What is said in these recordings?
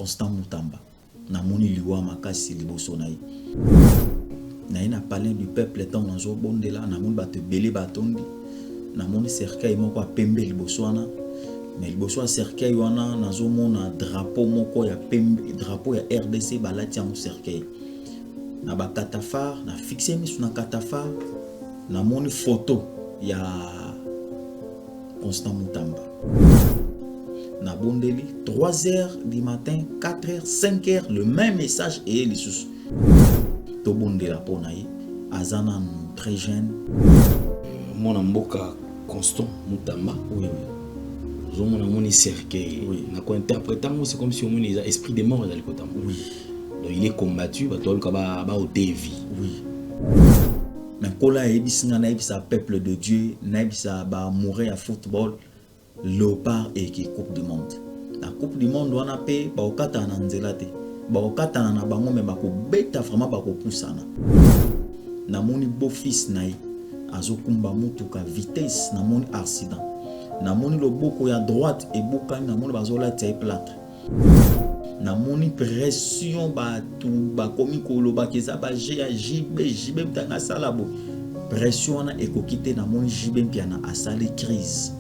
Constant Moutamba. Namoni liwa makasi liboso na ye. Na ye na palin du peuple étant dans zo bondela namoni bato belé batondi. Namoni cercueil moko pembe liboso wana. Mais liboso cercueil wana nazomona drapeau moko ya pembe, drapeau ya RDC balati en cercueil. Na ba katafar, na fixé misu na katafar, namoni photo ya Constant Moutamba. Na bondeli 3h du matin, 4h, 5h, le même message et les sous. To bondela ponaï, azana très jeune. Mon amboka Constant Moutamba. Oui. Mon amoni cercueil. Oui. Na ko interprétant c'est comme si on a esprit des morts dans le côté. Oui. Donc il est combattu, ba to ba au dévi. Oui. Mais kola ebisinga na ebisa peuple de Dieu, na ebisa ba mourir à football. Léopard et qui coupe du monde. La coupe du monde on a payé ba okata na nzela te. Ba okata na bango me ba ko beta vraiment ba ko poussana. Na moni beau fils na ye azokumba mutuka vitesse na moni accident. Na moni loboko ya droite et boka na moni bazola tie plâtre. Na moni pression ba tout ba komi koloba keza ba JB mtana salabo. Pression na ekokite na moni JB mpiana asali crise.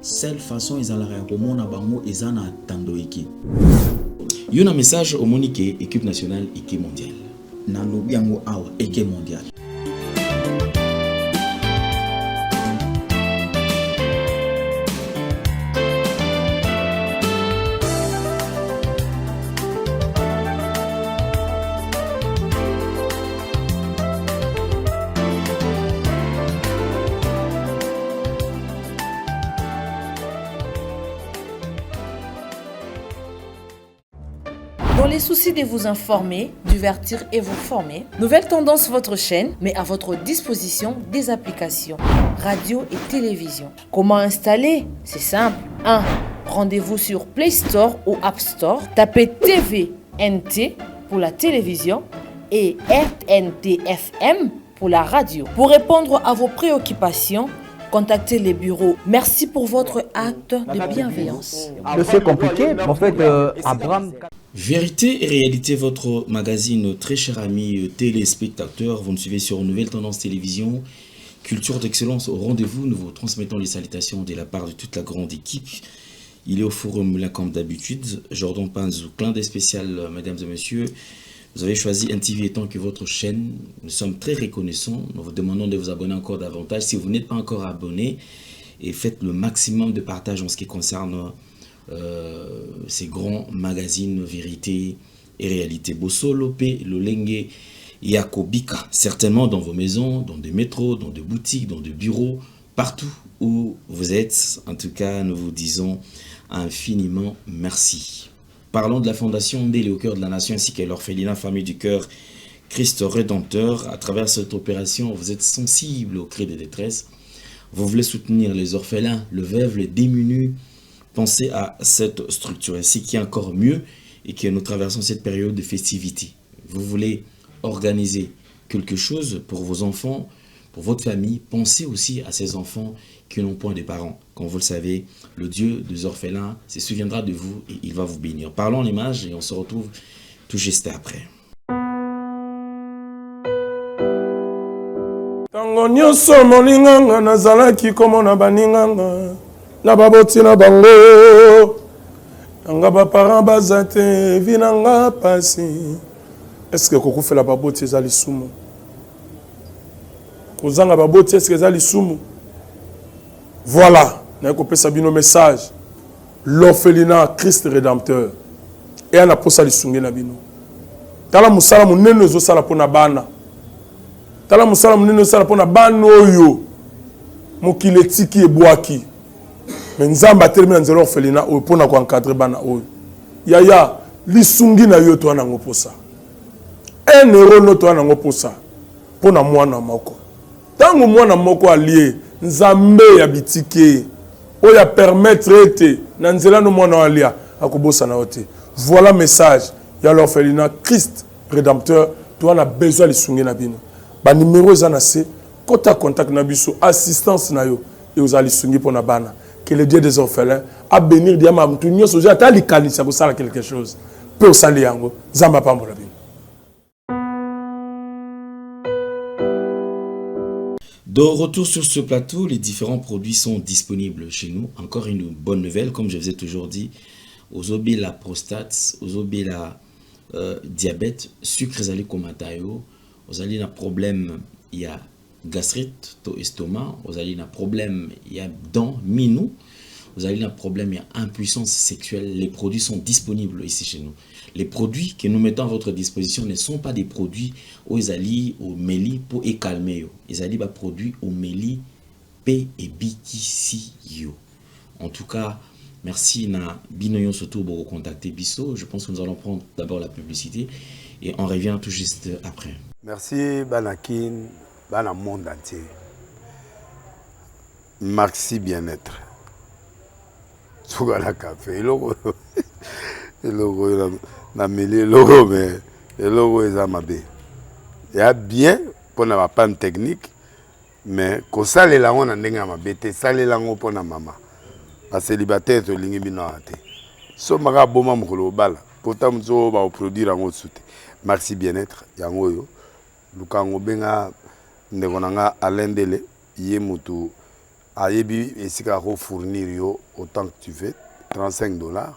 Seule façon ils allaient remonter bango ezana tandoiki. Il y a un message au monique équipe nationale équipe mondiale. Na lobiango awa équipe mondiale. Dans les soucis de vous informer, divertir et vous former, Nouvelle Tendance, votre chaîne, met à votre disposition des applications, radio et télévision. Comment installer? C'est simple. 1. Rendez-vous sur Play Store ou App Store. Tapez TVNT pour la télévision et RNTFM pour la radio. Pour répondre à vos préoccupations, contactez les bureaux. Merci pour votre acte de bienveillance. C'est compliqué, en fait, Abraham... Vérité et réalité, votre magazine, très cher ami téléspectateurs, vous nous suivez sur Nouvelle Tendance Télévision, culture d'excellence au rendez-vous. Nous vous transmettons les salutations de la part de toute la grande équipe. Il est au forum là comme d'habitude. Jordan Panzou, clin d'œil spécial, mesdames et messieurs. Vous avez choisi NTV étant que votre chaîne. Nous sommes très reconnaissants. Nous vous demandons de vous abonner encore davantage. Si vous n'êtes pas encore abonné, et faites le maximum de partage en ce qui concerne ces grands magazines vérité et réalité. Bosolo P, Lolenge, Yakobika, certainement dans vos maisons, dans des métros, dans des boutiques, dans des bureaux, partout où vous êtes. En tout cas, nous vous disons infiniment merci. Parlons de la Fondation Ndélé au cœur de la nation ainsi que l'orphelinat Famille du Cœur Christ Rédempteur. À travers cette opération, vous êtes sensible aux cris de détresse. Vous voulez soutenir les orphelins, le veuve, les démunis. Pensez à cette structure ainsi qui est encore mieux et que nous traversons cette période de festivité. Vous voulez organiser quelque chose pour vos enfants, pour votre famille. Pensez aussi à ces enfants qui n'ont point de parents. Comme vous le savez, le Dieu des orphelins se souviendra de vous et il va vous bénir. Parlons l'image et on se retrouve tout juste après. Tango nyonso molinganga nazalaki komona baninganga na baboti na bango nanga ba parents bazate vinanga pasi. Est-ce que kokufela baboti ezali sumu? Kozanga baboti est-ce que ezali sumu? Voilà, na kopesa bino message. L'orphelinat Christ Rédempteur et ana posa lisungi na bino. Tala musala munene zo sala pona bana. Tala musala munene sala pona bana oyo mokile tiki ebwaki. Mais nzamba termine nzelo orphelinat oyo pona ko encadrer bana oyo. Yaya lisungi na yo to na ngoposa. 1 euro no to na ngoposa pona mwana moko. Tango mwana moko alié nzambe ya bitike oya permettre ete na nzela no mwana alia akobosa na ote. Voilà message ya l'orphelinat Christ Rédempteur. Tu as besoin de lisungi na bino. Ba numéro za na se kota contact na biso assistance na yo et aux lisungi pona bana que le Dieu des orphelins, à bénir Diama Moutounio, Soja, à l'Ikani, ça vous sert quelque chose. Peu saliango, Zamba Pambolabin. De retour sur ce plateau, les différents produits sont disponibles chez nous. Encore une bonne nouvelle, comme je vous ai toujours dit, aux obés la prostate, aux obés la diabète, sucre zali komatayo, aux allez un problème, il y a gastrite, to estomac, aux allez un problème, il y a dents, minou, vous avez un problème, il y a impuissance sexuelle, les produits sont disponibles ici chez nous. Les produits que nous mettons à votre disposition ne sont pas des produits aux ali, au meli pour calmer. Ils allaient produits au meli, P et bikisi yo. En tout cas, merci na binoyon surtout pour contacter Bisso. Je pense que nous allons prendre d'abord la publicité et on revient tout juste après. Merci Banakin, Bana monde entier. Maxi bien-être. Sougala café, le logo na mêlé logo mais le logo est amabé. Il y a bien pour na panne technique mais ko sale la on ndenga mabete sale la ngo pona mama. Ba célibataire to lingi bino ate. So maka boma mukolo bala. Pourtant mzo ba produire ngo soute. Maxi bien-être yango yo. Lukango benga ndekonanga alendele ye mutu ayebi esika ko fournir yo autant que tu veux $35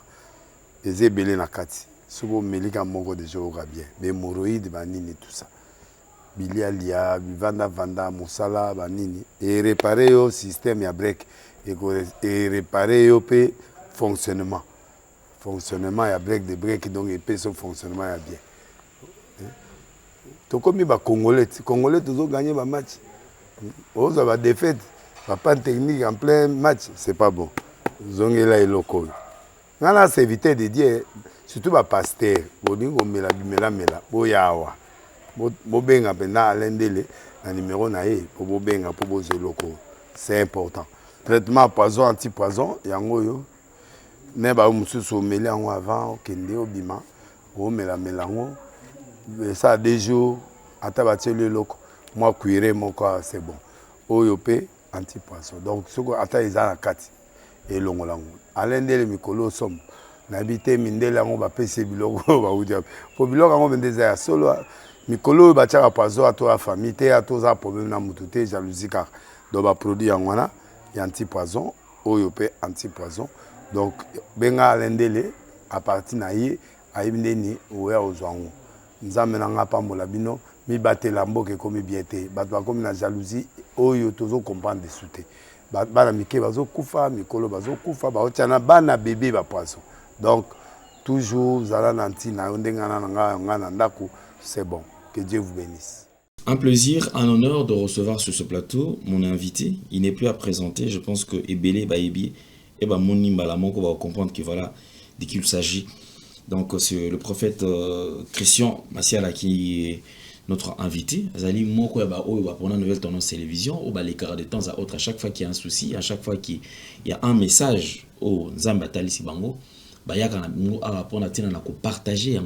et belé na kati sobo melika moko de joga bien mais hémorroïdes banini tout ça bilia lia vanda musala banini et réparer yo système ya break et réparer yo pe fonctionnement ya break de break donc et pe son fonctionnement ya bien to comme ba congolais toujours gagner ba match on va défaite pas technique en plein match, c'est pas bon. Zongela et local. On a évité de dire, surtout les pasteurs, Bodingo mela, Boyawa. Bobenga pena alendele, un numéro naïe, pour Bobenga, pour Bozo local. C'est important. Traitement poison, anti-poison, yango Neba mususu mela avant, kende obima, o mela melango. Ça a des jours, à tabater le local. Moi, cuire mon corps, c'est bon. Oyope. Anti-poisson. Donc, ce qu'on attend, ils ont la carte. Et l'on l'a. Alain Dele Mikolo somme. N'habite Mindele, on va payer Bilogo. Pour Bilogo, on va dire solo. Mikolo, il va tirer à poisson à toi, la famille, à toi, ça problème dans mon jalousie car. Donc, va produire en wana, il y a anti-poisson, Oyope anti-poisson. Donc, Benga Alain Dele, à partir d'Aïe, Aïmdeni, ou à Ozouango. Nous amenons pas mon labino. Mi batte lambo ke komi biete batwa komi na jalousie oyo tozo comprendre de souté bana mike bazo kufa mikolo bazo kufa ba otiana bana bébé ba poisson donc toujours zala nanti na ndengana ngana ndako c'est bon que Dieu vous bénisse. Un plaisir, un honneur de recevoir sur ce plateau mon invité. Il n'est plus à présenter, je pense que Ebele Baebi et Moni Malamoko va comprendre que voilà de qui il s'agit. Donc c'est le prophète Christian Massiala qui est notre invité. Azali Moko va pour une nouvelle tendance télévision, ou les de temps à autre, à chaque fois qu'il y a un souci, à chaque fois qu'il y a un message au Zambatali Sibango, il y a partager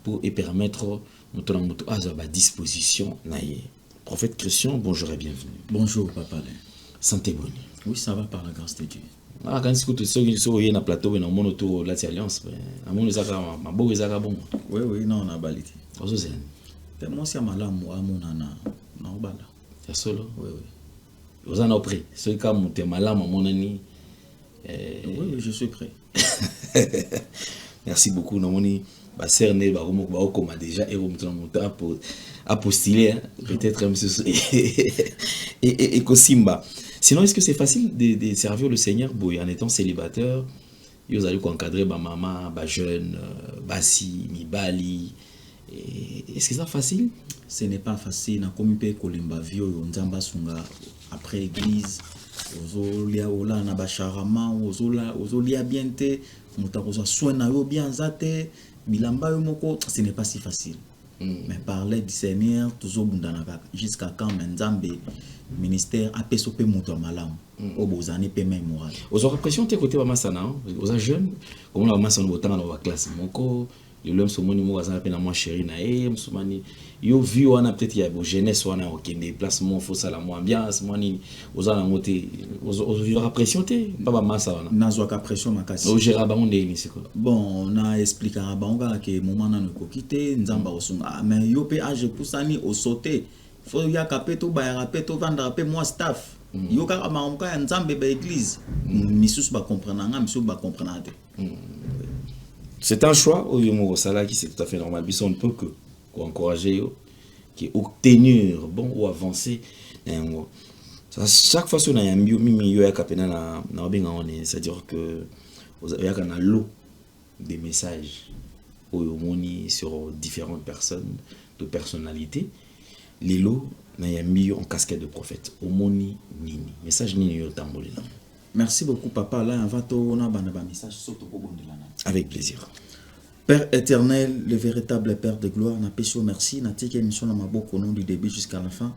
pour permettre à disposition. Prophète Christian, bonjour et bienvenue. Bonjour, papa. Santé bonne. Oui, ça va par la grâce de Dieu. Ah, quand tu es na plateau, on a mon autour de l'Alliance. Oui, non, on a balité. Moi, c'est malam ou amonana. Non, bala. C'est solo? Oui. Vous en avez prêt? Ce cas, mon malam, mon ami. Oui, je suis prêt. Merci beaucoup. Namoni, cerné, comme déjà, et postuler, peut-être même et Kosimba. Sinon, est-ce que c'est facile de servir le Seigneur en étant célibataire? Vous allez encadrer ma maman, ma jeune, Bassi, Mibali. Est-ce que c'est facile? Ce n'est pas facile. Comme il kolimba vio nzamba sunga après l'église, ozolia ola na bacharama, ozolia biente, mutakoza soina yo bien zate, bilamba yo moko, ce n'est pas si facile. Mais parler du Seigneur, toujours bundanaka jusqu'à quand Nzambe ministère a pesopé muto malam. Au bozane pe même moral. Aux l'impression tes côté ba masana, aux jeunes, comme la masana botana dans la classe. Moko le l'homme se moni mo za pe na moi chéri na musumani yo vu wana peut-être il y a bo jeunesse wana OK des placements faut ça la mo ambiance moi ni ozana ngote vivre pression te pas ba massa wana nazwa ka pression makasi o gérera ba onde ni siko bon na expliquera bango que moment na ko quitter nzamba osunga mais yo pe age pusani au sauter faut ya kapeto ba ya kapeto vendre pe moi staff yo ka mamuka ya nzambe ba église misusu ba comprendre nga misusu ba comprendre te. C'est un choix au Yomo Sala qui c'est tout à fait normal. Bisson ne peut que encourager qui obtenir bon ou avancer. Chaque fois que on a un milieu à capena na bien on est, c'est-à-dire que il y a un lot de messages au Yomoni sur différentes personnes de personnalités. Les lots na un milieu en casquette de prophète. Omoni nini message nini yo tambolina. Merci beaucoup papa là on va tourner un message surtout pour bondela. Avec plaisir. Père éternel, le véritable Père de gloire, n'a pas merci, n'a tique émission na maboko au nom du début jusqu'à la fin.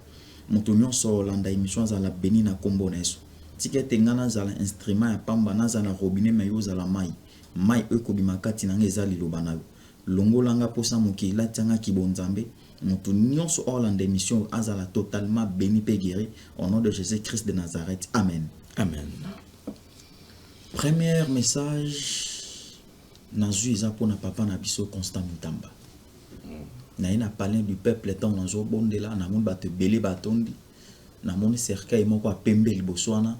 Mon tonion sur l'anda émission za la béni na kombo neso. Tique tengana za l'instrument ya pamba na za na robinet mayo za la mai. Mai ekobimakati na ngeza lilobana. Longo langa posa moki la tianga kibonzambe. Mon tonion sur l'anda émission azala totalement béni pe guéri au nom de Jésus-Christ de Nazareth. Amen. Amen. Premier message nazu eza pona papa na biso Constant Mutamba. Na ina parler du peuple étant nazo bondela na mon bato belé batondi na mon cercueil moko a pembe liboso wana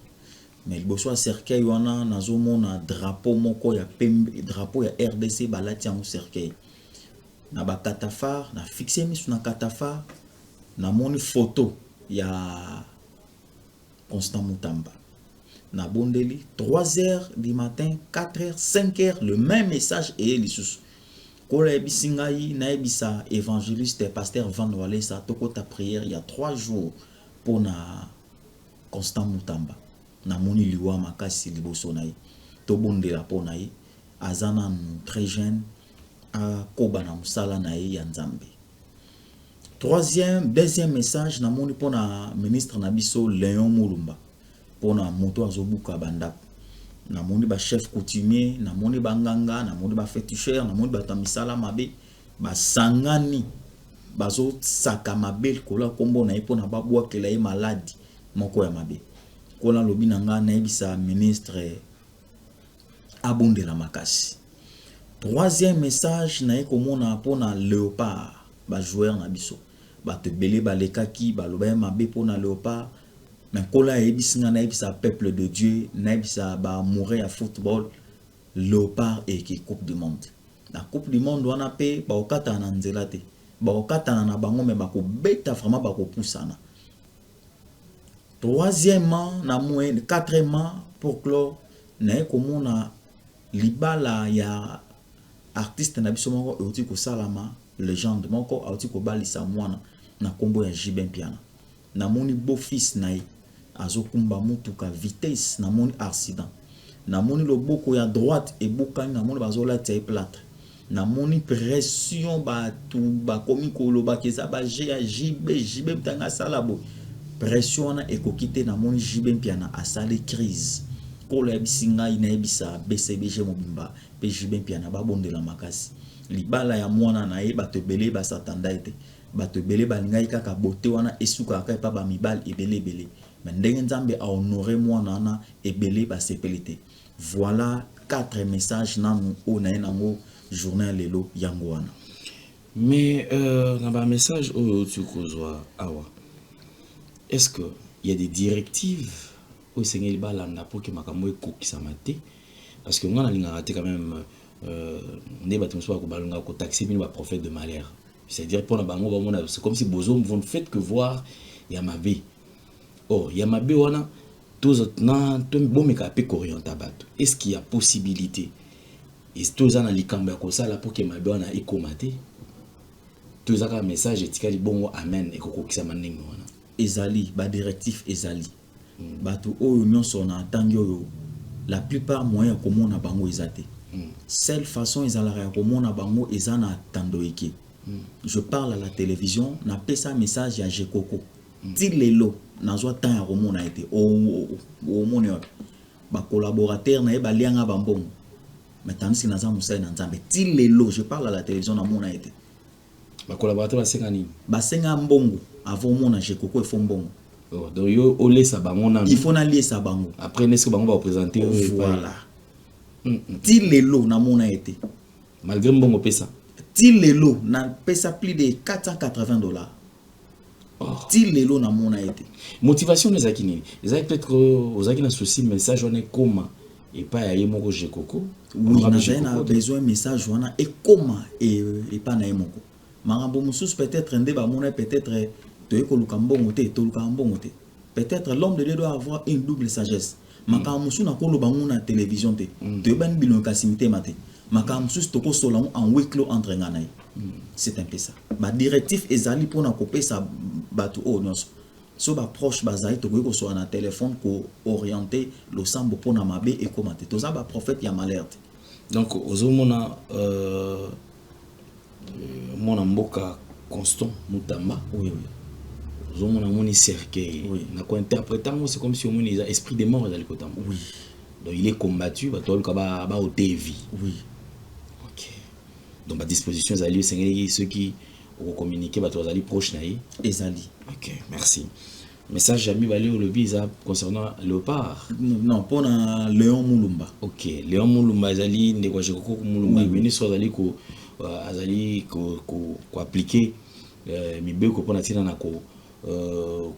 mais liboso a cercueil wana nazo mona drapeau moko ya pembe drapeau ya RDC balati en cercueil na ba katafar na fixé misu na katafar na moni photo ya Constant Mutamba. Na bondeli 3h du matin, 4h, 5h, le même message et l'issous. Kola ebisingai na ebisa évangéliste pasteur Van Walesa toko ta prière il y a 3 jours pour na Constant Mutamba. Na moni liwa makasi liboso na ye. To bondela po na ye azana très jeune a koba na musala na ye ya Nzambe. Deuxième message na moni po na ministre na biso Léon Mulumba. Pona moto azobuka banda na moni ba chef coutumier na moni ba nganga na moni ba féticheur na moni ba tamisala mabe ba sangani bazo saka mabe kola kombo na ipo na babwa kela ye maladi moko ya mabe kola lobi na nga na ebisa ministre abondela makasi. Troisième message na ekomona pona Léopard ba joueur na biso ba te belé ba lekaki ba loba mabe pona Léopard. Mais kola ebisinga na ebisa peuple de Dieu na ebisa ba mourir à football Léopard et qui coupe du monde. La coupe du monde wana pe ba okata na nzela te. Ba okata na bango me ba ko beta vraiment ba ko poussana. Troisièmement na moyen quatrièmement pour clore na ekomona libala ya artiste na biso moko euti ko salama légende moko euti ko balisa mwana na kombo ya Jibin Piana. Na moni beau fils na azokumba mutuka vitesse na moni accident na moni loboko ya droite et bokani na moni bazola tie plâtre na moni pression ba tu ba komi koloba keza ba JB tanga salabo pression na ekokite na moni JB Piana asali crise kola bisinga ina ebisa BCBG mobimba pe JB Piana ba bondela makasi libala ya mwana na ye bato belé ba satanda ete bato belé balingai kaka bote wana esuka kaka pa ba mibal ebele mais ndenge nzambe a honoré mwana na ebele ba sepelite. Voilà 4 messages nanu o na nango journal lelo yango wana. Mais dans ba message o tu kozwa awa est-ce que il y a des directives au Seigneur balanda pour que makambo ekokisa mate parce que ngana linga raté quand même ne bato so ko balanga ko taxer bino ba prophète de malheur. C'est-à-dire pour la bango c'est comme si bozo vont fait que voir Yamabe. Oh, Yamabe wana tous na tom bon me kapé orienta bato. Est-ce qu'il y a possibilité? Est-ce tous na likamba ko sala pour que Yamabe wana ekomate? Tous aka message etikali bongo amen ekokokisa manengo wana. Ezali ba directif ezali. Bato oyo nyonso na tangi oyo la plupart moyen komona bango ezate. Seule façon ezala komona bango ezana tandoike. Je parle à la télévision, n'a pas ça message à Jekoko. Dis-le-lo, n'a pas tant à Romon a été. Au mon ba collaborateur n'a pas lianga bambon. mais tandis que naza musala na nzambe ti lelo je parle à la télévision na mona été ba collaborateur ba senga nini ba senga mbongo avant mona Jekoko il faut mbongo donc yo olesa bango na il faut na liesa bango après n'est-ce que bango va représenter voilà ti lelo na mona été malgré mbongo pesa ti lelo na pesa plus de $480 ti lelo na mona été motivation les akini les a peut-être aux akina souci message on est comment et pas ya yemoko Jekoko oui on a besoin message wana et comment et pas na yemoko marambo mususu peut-être ndé ba mona peut-être toyeko luka mbongo te to luka mbongo te peut-être l'homme de Dieu doit avoir une double sagesse makambo mususu na kolo bango na télévision te toyebani bilongo kasimite mate makambo mususu toko sola en huis clos entre nganaï c'est un peu ça ba directif ezali pona kopesa bato o nyonso so ba proche bazali tokoki kosola na téléphone ko orienter le sambo pona mabe et commenter toza ba prophète ya malheur donc ozomona mona mboka Constant Mutamba oui ozomona moni cercueil na ko interpréter c'est comme si on moni esprit des morts dans le côté oui donc il est combattu ba to ba au TV oui OK donc à disposition ezali sengeli ceux qui au communiquer ba to ezali proche naï ezali OK merci message Jami Bali au lobby ça concernant Léopard non pour Léon Moulumba OK Léon Moulumba ezali ndeko Jekoko Moulumba ministre ezali ko azali ko appliquer mibeko pona tina na ko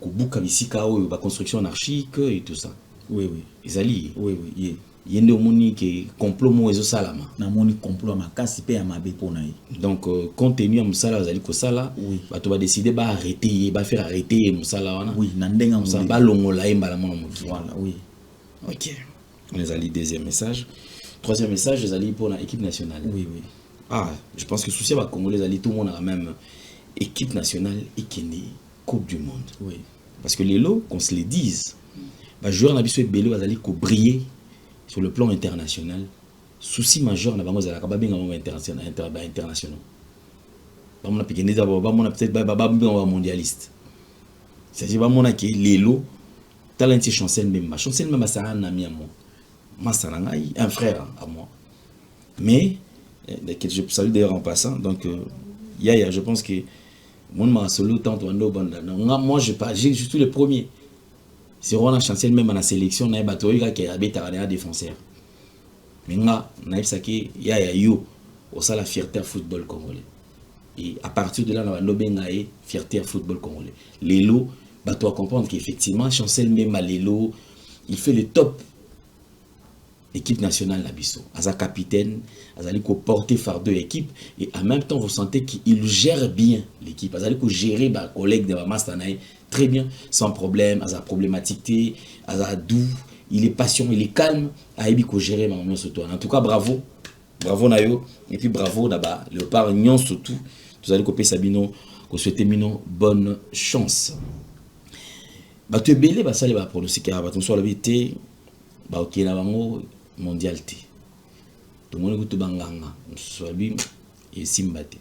buka bisika oyo ba construction anarchique et tout ça oui ezali oui yende omoni ke complot mo ezo salama na moni complot makasi pe ya mabe pona yi donc compte tenu ya musala azali ko sala bato ba décider ba arrêter ba faire arrêter musala wana na ndenga musala ba longola embala mona mutu voilà OK on ezali deuxième message troisième message ezali pour la équipe nationale oui je pense que souci ba congolais ezali tout le monde a la même équipe nationale et Kenya Coupe du monde parce que les lots qu'on se les dise ba joueur na biso ebelo bazali ko briller sur le plan international souci majeur na bango za ka ba benga bango international international ba mona pikende za ba mona peut-être ba mondialiste c'est-à-dire ba mona ke lelo talent chancel même chancel même ça un ami à moi Massarangai un frère à moi mais je salue d'ailleurs en passant donc Yaya je pense que mon ma solo tant wando banda moi j'ai tous les premiers c'est Roland Chancel même à la sélection na batoyika qui habite à défenseur mais nga na ibsaki Yaya yo au ça la fierté à football congolais et à partir de là na bando bengaé fierté à football congolais lelo bato à comprendre qu'effectivement Chancel même à lelo il fait le top équipe nationale Nabiso, Aza capitaine, Azali ko porter fardeau équipe et en même temps vous sentez qu'il gère bien l'équipe, Azali ko gérer ba collègue de ba Mastanaï très bien sans problème, Aza problématique, Aza doux, il est patient, il est calme, Aibi ko gérer ma moment surtout. En tout cas bravo Nayo et puis bravo d'aba Léopard Nyon surtout, vous allez copier Sabino, ko souhaiter mino bonne chance. Ba tu belé ba sale ba pronostiquer ba ton soit la vérité ba OK na bango mondialité tout le monde banganga soit bien et simbate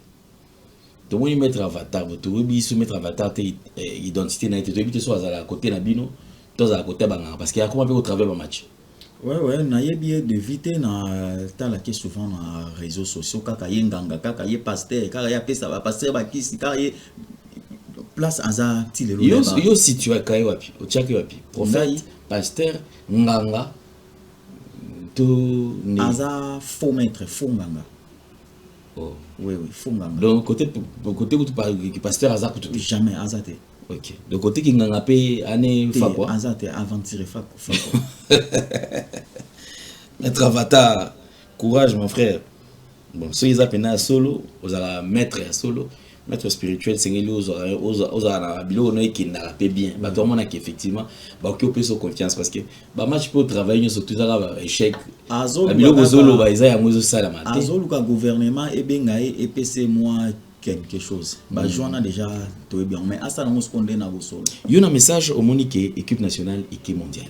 tout le monde mettre avatar tout le monde mettre avatar identité na été soit à côté na bino tous à côté banganga parce qu'il y a comment au travers un match ouais na yebi d'éviter na tala qui souvent na réseaux sociaux kaka yenganga kaka ye pasteur kaka ya pesa ba pasteur ba kisi kaka ye place aza ti le yo si tu as kai wapi o tiaki wapi prophète pasteur nganga Aza faux maître, faux nganga. Oui, faux nganga. Donc côté où tu parles qui pasteur Aza tout jamais Azate. OK. Le côté qui nganga pe année fa quoi Azate aventure fa. Maître Avatar, courage mon frère. Bon, ceux ils appellent solo, aux ala maître à solo. Maître spirituel c'est ngeli aux ala bilo no qui na pe bien ba tout le monde qui effectivement ba qui peut se confiance parce que ba match peut travailler surtout ça échec bilo bozolo ba isa ya mozo sala matin azolu ka gouvernement e bengae et pc moi quelque chose ba joana déjà tout bien mais asa na moskonde na bosolo yo na message au monique équipe nationale équipe mondiale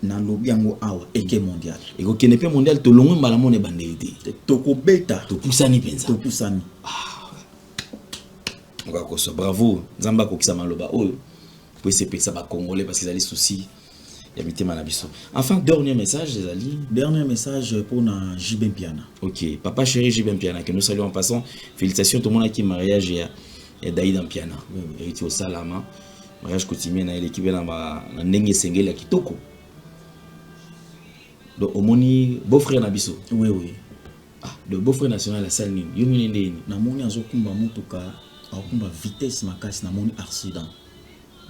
na lobi yango awa équipe mondiale et ko kenepe mondial to longo mbala mone bandeli to ko beta to pusani penza to pusani bravo Zamba kokisa maloba oyo pour essayer ça ba congolais parce qu'ils ont des soucis Yamite Manabiso. Enfin, dernier message, les alliés. Dernier message pour na Jibem Piana. Ok, papa chéri Jibem Piana, que nous saluons en passant. Félicitations tout le monde qui mariage et Daïd en Piana. Et tu au Salama. Mariage coutumier na l'équipe na Nenge Sengel à Kitoko. Donc, au moni, beau-frère Nabiso. Oui, oui. Ah, le beau-frère national à Salnin. Yomine Ndeni. Na moni azokumba mutuka, akumba vitesse makasi na moni accident.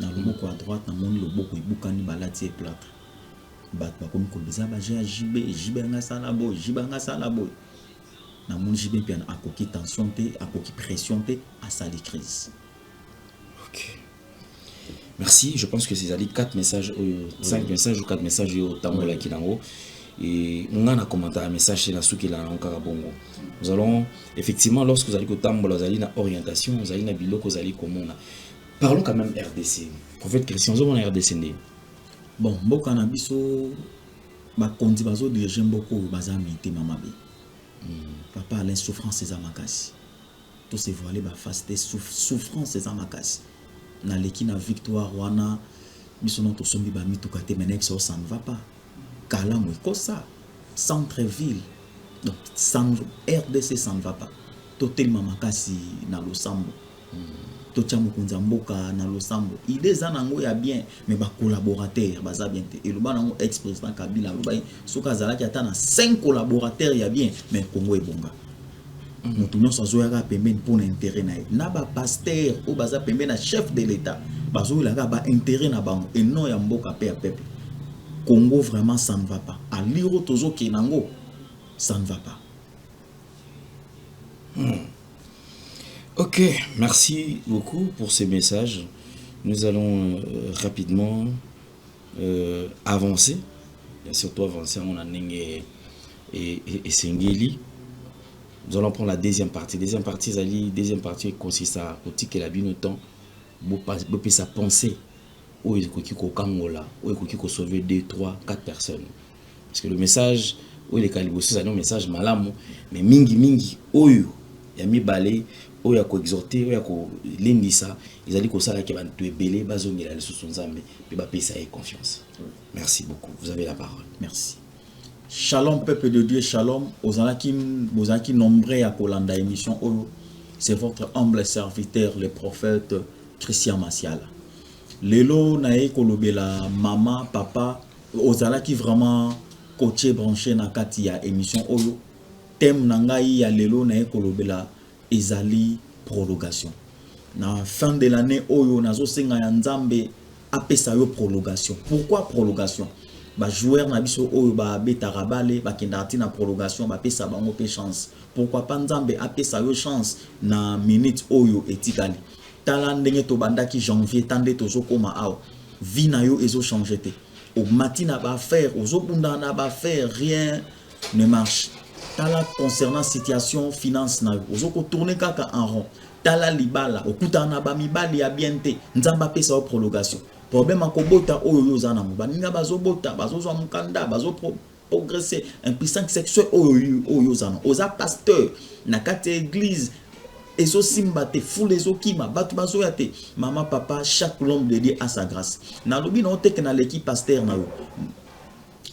Na loboko à droite, na moni loboko ibukani balati et plâtre. Bat ba komi ko beza ba jibe nga sala boy, jibe nga sala boy. Na moni jibe Piana akoki tension te, akoki pression te, a sali crise. Ok. Merci, je pense que c'est 4 messages, 5 messages ou 4 messages au Tambola Kilango. Et on a un commentaire, un message chez la Souki la Bongo. Nous allons, effectivement, lorsque vous allez au Tambola, vous allez dans orientation, vous allez dans Bilo, vous allez comment on a. Parlons quand même RDC. Prophète Christian, on a RDC. Bon, beaucoup na biso ba kondi bazo diriger beaucoup bazami te mamabe. Papa la souffrance c'est amakasi. Tout se voiler ba face des souffrance c'est amakasi. Na leki na victoire wana biso no to sombi ba mituka te menek so ça ne va pas. Kala mo ko ça centre ville. Donc RDC ça ne va pas. Totalement makasi na losambo. Tocha mukunza mboka na losambo idée za nango ya bien mais ba collaborateur baza bien te et le ba nango ex-président Kabila lo ba soka zala ki ata na 5 collaborateurs ya bien mais Congo ebonga mutu nyonso azoyaka pembeni pour intérêt na ba pasteur ou baza pembeni na chef de l'état bazoyaka ba intérêt na bango et non ya mboka pe ya peuple. Congo vraiment ça ne va pas à liro tozo ke nango ça ne va pas. Ok, merci beaucoup pour ces messages. Nous allons rapidement avancer. Surtout avancer en Nenge et Sengeli. Nous allons prendre la deuxième partie. Deuxième partie consiste à que la bien autant pour sa pensée. Où il faut Kangola, où il faut sauver 2, 3, 4 personnes. Parce que le message, où il est calibosé, c'est un message malamo, mais mingi, où il y a mis balai. Oya ko exhorter oya ko lendisa ezali ko sala ke bantu ebele bazongela lisusu nzambe pe ba pesa et confiance. Merci beaucoup, vous avez la parole. Merci. Shalom peuple de Dieu, shalom ozalaki nombreux à kolanda émission oyo. C'est votre humble serviteur le prophète Christian Masiala. Lelo nae kolobela mama papa ozalaki vraiment coaché branché na kati ya émission oyo. Thème nangai ya lelo nae kolobela ezali prolongation. Na fin de l'année oyo nazo senga ya nzambe apesa yo prolongation. Pourquoi prolongation? Ba joueur na biso oyo ba betara bale ba kendati na prolongation ba pesa bango pe chance. Pourquoi pas nzambe apesa yo chance na minute oyo etikali. Tala ndenge to bandaki janvier tande tozo koma awa. Vie na yo ezo changer te. Au matin ba faire, ozo bunda na ba faire, rien ne marche. Tala concernant situation finance na yo ko tourner kaka en rond tala libala okuta na ba mibali ya biente nzamba pesa o prolongation problème ko bota oyo yo zana mo baninga bazo bota bazo zwa mukanda bazo progresser impuissance sexuelle oyo zana oza pasteur na kati église ezo simba te foule ezo kima batu bazo ya te mama papa chaque homme de Dieu a sa grâce na lobi na te na l'équipe pasteur na yo.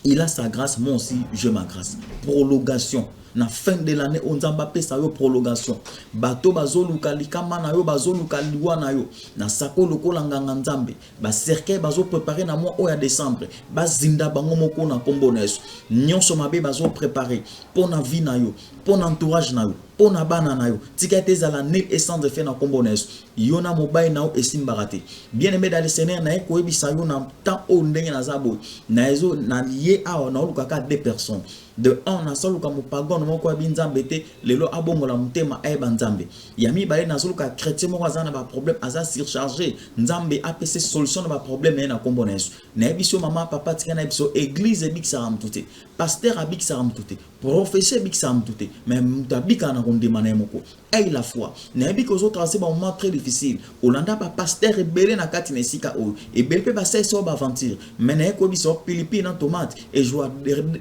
Il a sa grâce, moi aussi, je ma grâce. Prolongation. Na fin de l'année, on zamba pesa yo prolongation. Bato bazo lukalika mana yo bazo lukaliwa na yo. Na sako loko langanga nzambe. Ba cercueil bazo préparer na mois oya décembre. Ba zinda bango moko na kombo na yesu. Nyonso mabe bazo préparer pour na vie na yo, pour na entourage na yo, pour na bana na yo. Tika te zala nil essence de fait na kombo na yesu. Yo na mobile na yo esimbarate. Bien aimé dans le Seigneur na ko ebisa yo na temps o ndenge na zabo. Na ezo na lié a na lukaka 2 personnes. De un na solo comme pagon moko ya binzambe te lelo abongola mutema ayeba nzambe yami bale na solo ka chrétien moko azana ba problème aza surchargé nzambe apc solution na ba problème na kombo na yesu na biso mama papa tika na biso église bikisa ramtute pasteur abikisa ramtute professeur bikisa ramtute même mutabika na bondema na moko et la foi na bi ko zo tracer ba moment très difficile olanda ba pasteur rebelle na kati na sika o et belle pe ba c'est so ba aventure mais na ko biso pilipi na tomate et joie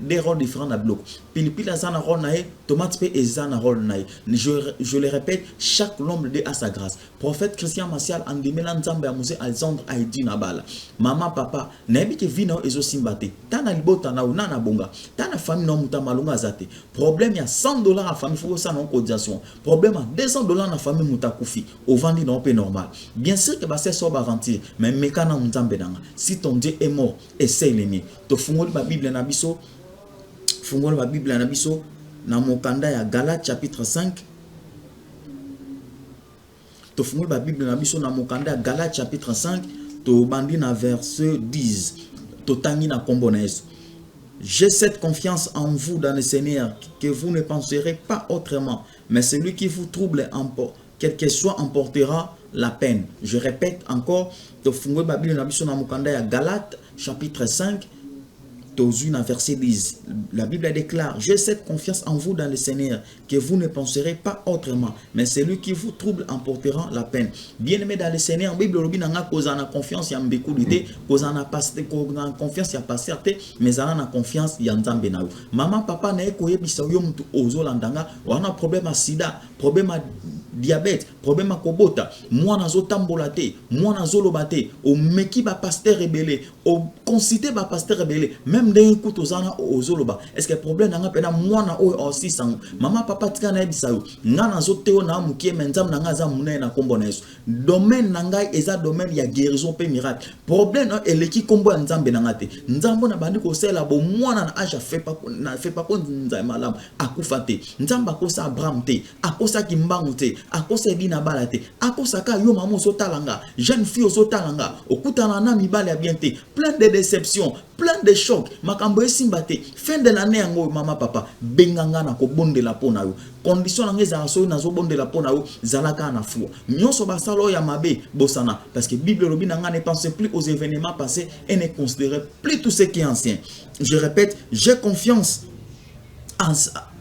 des rôles différents na bloc pilipi na zana rôle na tomate pe ezana rôle na je le répète chaque homme de à sa grâce prophète Christian Martial andimela nzambe ya Mose Alexandre Aidi na bala mama papa na bi ke vina ezo simbate tana libota na una na bonga tana famille no muta malunga zate problème ya $100 à famille faut ça non cotisation problème à $200 na famille muta kufi au vendi non pe normal bien sûr que ba c'est so ba aventure mais mekana nzambe nanga si ton Dieu est mort essaye l'aimer to fungoli ba Bible na biso fungoli ba Bible na biso na mokanda ya Galates chapitre 5 to fungoli ba Bible na biso na mokanda ya Galates chapitre 5 to bandi na verset 10 to tangi na kombo na Yesu. J'ai cette confiance en vous dans le Seigneur que vous ne penserez pas autrement, mais celui qui vous trouble, quel que soit, emportera la peine. Je répète encore, Galates chapitre 5, verset 10. La Bible déclare, j'ai cette confiance en vous dans le Seigneur que vous ne penserez pas autrement, mais celui qui vous trouble emportera la peine. Bien-aimé dans le Seigneur, Bible n'a pas confiance, il y a confiance, il y a pas certain, mais il y a confiance, il y a maman, papa, n'a pas on a problème à sida, problème à diabète, problème à kobota, moi nazo tambolate, moi nazo lobate, au meki ba pasteur rebelle, au concité ba pasteur rebelle, même d'un coup tozana au zoloba. Est-ce que le problème n'a pas moi na o aussi sang, maman papa tika na bisao, nga nazo teo na mukie menzam na nga za muna na komboneso. Domaine nanga eza domaine ya guérison pe miracle. Problème est leki kombo nzambe na ngate. Nzambo na bandi ko sela bo moi na aja fait pas kon nzambe malam akufate. Nzamba ko sa Abraham te, akosa kimbangu te. Akosa bina balate akosa ka yo maman sotalanga jeune fille sotalanga okutana na mibale ya bienté plein de déceptions plein de chocs makambo esimbate fin de l'année yango mama papa benganga na ko bondela pona yo condition na ngeza so na zo bondela pona yo zalaka na foi nyonso basalo ya mabe bosana parce que Bible lobi na nga ne pense plus aux événements passés et ne considère plus tout ce qui est ancien. Je répète, j'ai confiance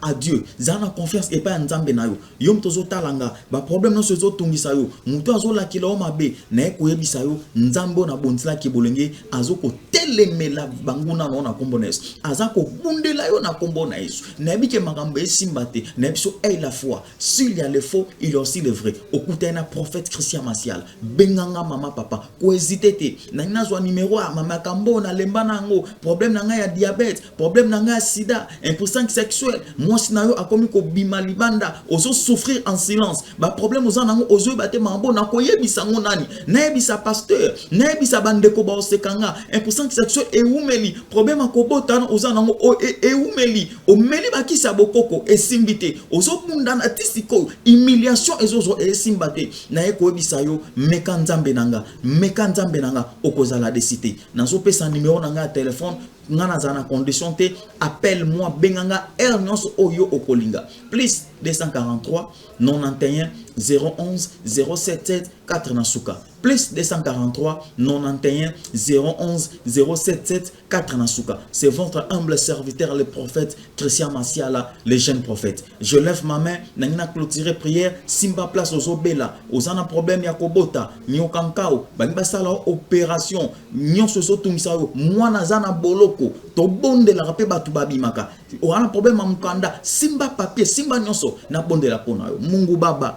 à Dieu, zana confiance et pas nzambe na yo yom tozo talanga ba problème no sozo tungisa yo muto azo la kilo mabe na ekoyebisa yo nzambo na bondila ki bolenge azoko telemela banguna na kombones azako bundela yo na kombo na Yesu na bike makambo esimbate na biso la foi s'il y a le faux il y a aussi le vrai okuta na prophète Christian Martial benganga mama papa ko hésiter te na nazwa numéro a mama kambo na lemba nango problème na nga ya diabète problème na nga ya sida impuissance sexuelle moi sinayo akomi ko bima libanda ozo souffrir en silence ba problème oza nango ozo bate mambo na koyebisa ngo nani na yebisa pasteur na yebisa bandeko ba osekanga impuissance sexuelle e umeli problème akobota oza nango e umeli o meli bakisa bokoko esimbite ozo bunda na tisiko humiliation ezozo esimbate na ekoyebisa yo meka nzambe nanga okozala desité nazo pesa numéro nanga téléphone ngana zana condition te appelle-moi benganga nyonso oyo okolinga plus 243 91 011 077 4 nasuka plus 243 91 011 077 4 nasuka. C'est votre humble serviteur le prophète Christian Martial, le jeune prophète. Je lève ma main, nangina clôturer prière, simba place aux obela, aux ana problème ya kobota, nyo kankao, baniba sala opération, nyo soso tungisao, mwana zana boloko, to bonde la rape batu babimaka. O ana problème amukanda, simba papier, simba nyonso na bonde la pona yo. Mungu baba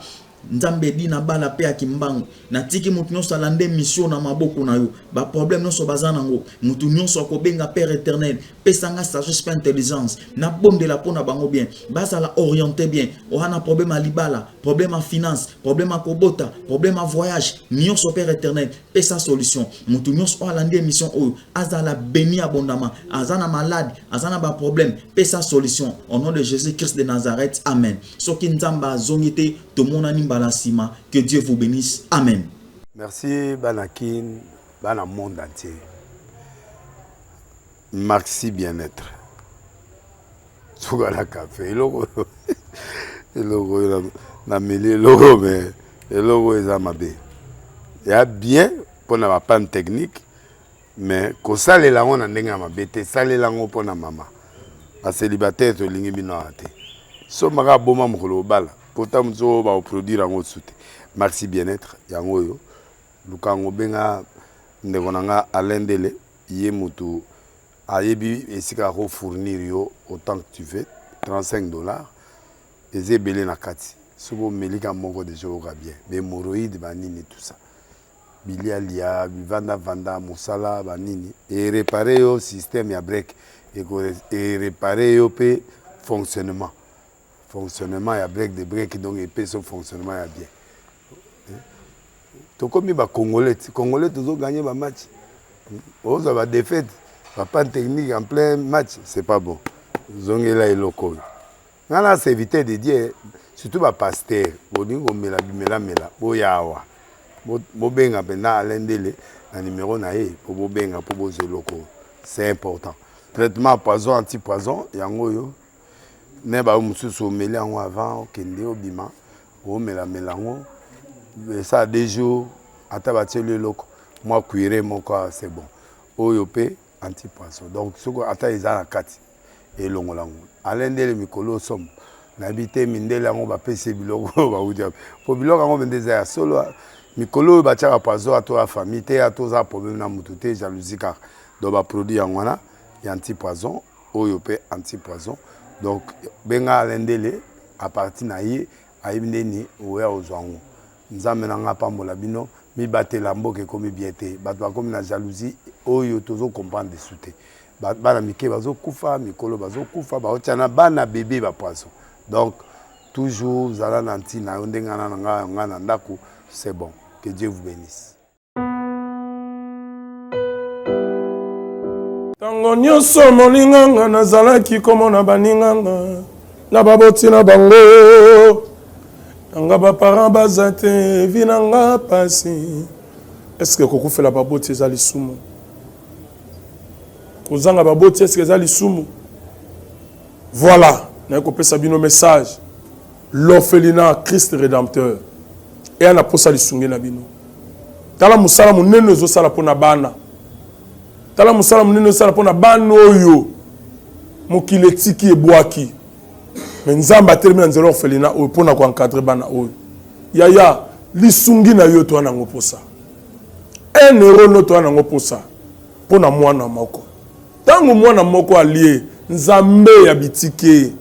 nzambe dina bala pe akimbangu na tiki mutu nyonso alande mission na maboko na yo ba problème nyonso bazana ngo mutu nyonso akobenga père éternel pesanga sagesse pe intelligence na bonde la pona bango bien bazala orienté bien ohana problème à libala problème à finance problème à kobota problème à voyage nyonso père éternel pesa solution mutu nyonso alande mission o azala béni abondamment azana malade azana ba problème pesa solution au nom de Jésus Christ de Nazareth amen soki nzamba zongité to monani balasima que Dieu vous bénisse amen. Merci Banakin bana monde entier. Maxi bien-être. Sougala café logo na mêlé logo mais logo est amabe. Il y a bien pour na panne technique mais ko sale la on ndenga mabete sale la ngo pona mama. Ba célibataire to lingi bino ate. So maka boma mukolo bala. pourtant nous va produire en soute merci bien-être yango yo lukango benga ndevonanga alendele yé mutu ayebi esika ko fournir yo autant que tu veux $35 et belé na kati sobo melika moko de jour bien mais hémorroïdes banini tout ça bilialia vanda musala banini et réparer yo système ya break et réparer yo pe fonctionnement ya break de break donc et pe son fonctionnement ya bien to comme ba congolais toujours gagner ba match on va défaite pas technique en plein match c'est pas bon zongela eloko ngana c'est éviter de dire surtout ba pasteur boningo mela boyawa bobenga bena alendele na numéro na ye pour bobenga pour bozeloko c'est important traitement poison anti-poison yango yo ne ba mususu meli yango avant kende obima o mela melango ça 2 jours ata bateli loko moi cuire mon corps c'est bon oyo pe anti-poison donc soko ata ezala kati elongolango alendele mikolo somme n'habité mindele yango ba pese biloko ba udia po biloko yango bendeza ya solo mikolo ba tchaka poison ato la famille te ato za problème na mutu te jalousie car do ba produit yango wana ya anti-poison oyo pe anti-poison donc benga alendele à partir na ye ayibindeni oya ozwango nzambe na nga pambola bino mi batela mboke komi biete bato bakomi na jalousie oyo tozo comprendre soute bana mike bazo kufa mikolo bazo kufa baotiana bana bébé ba poisson donc toujours zala na ntina yo ndenga na nga na ndako c'est bon que Dieu vous bénisse. Tango nyonso molinganga nazalaki komona baninganga na baboti na bango nanga baparent baza te vinanga pasi est-ce que kokufela baboti eza lisumu kozanga baboti est-ce que eza lisumu voilà na kopesa bino message l'orphelinat Christ rédempteur et ana posa lisungi na bino tala musala munene ezosala pona bana tala musala munene ezosala pona bana oyo mokili etiki ebwaki mais nzambe atelemi na nzela orphelinat oyo mpona koencadre bana oyo yaya lisungi na yo to wana ngo posa 1 euro no to wana ngo posa mpona mwana moko ntango mwana moko alie nzambe ya bitike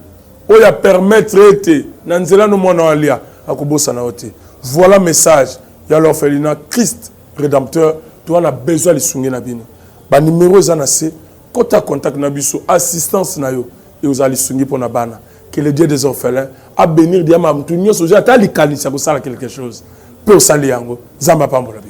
oyo ya permettre ete na nzela no mwana alia akobosa na yo te. Voilà message ya l'orphelinat Christ rédempteur to wana besoin lisungi na bino ba numéro eza na se kota contact na biso assistance na yo et aux lisungi pona bana que le Dieu des orphelins a bénir diama mtu nyoso ja ta likanisa ko sala quelque chose peut sali yango zamba pambola.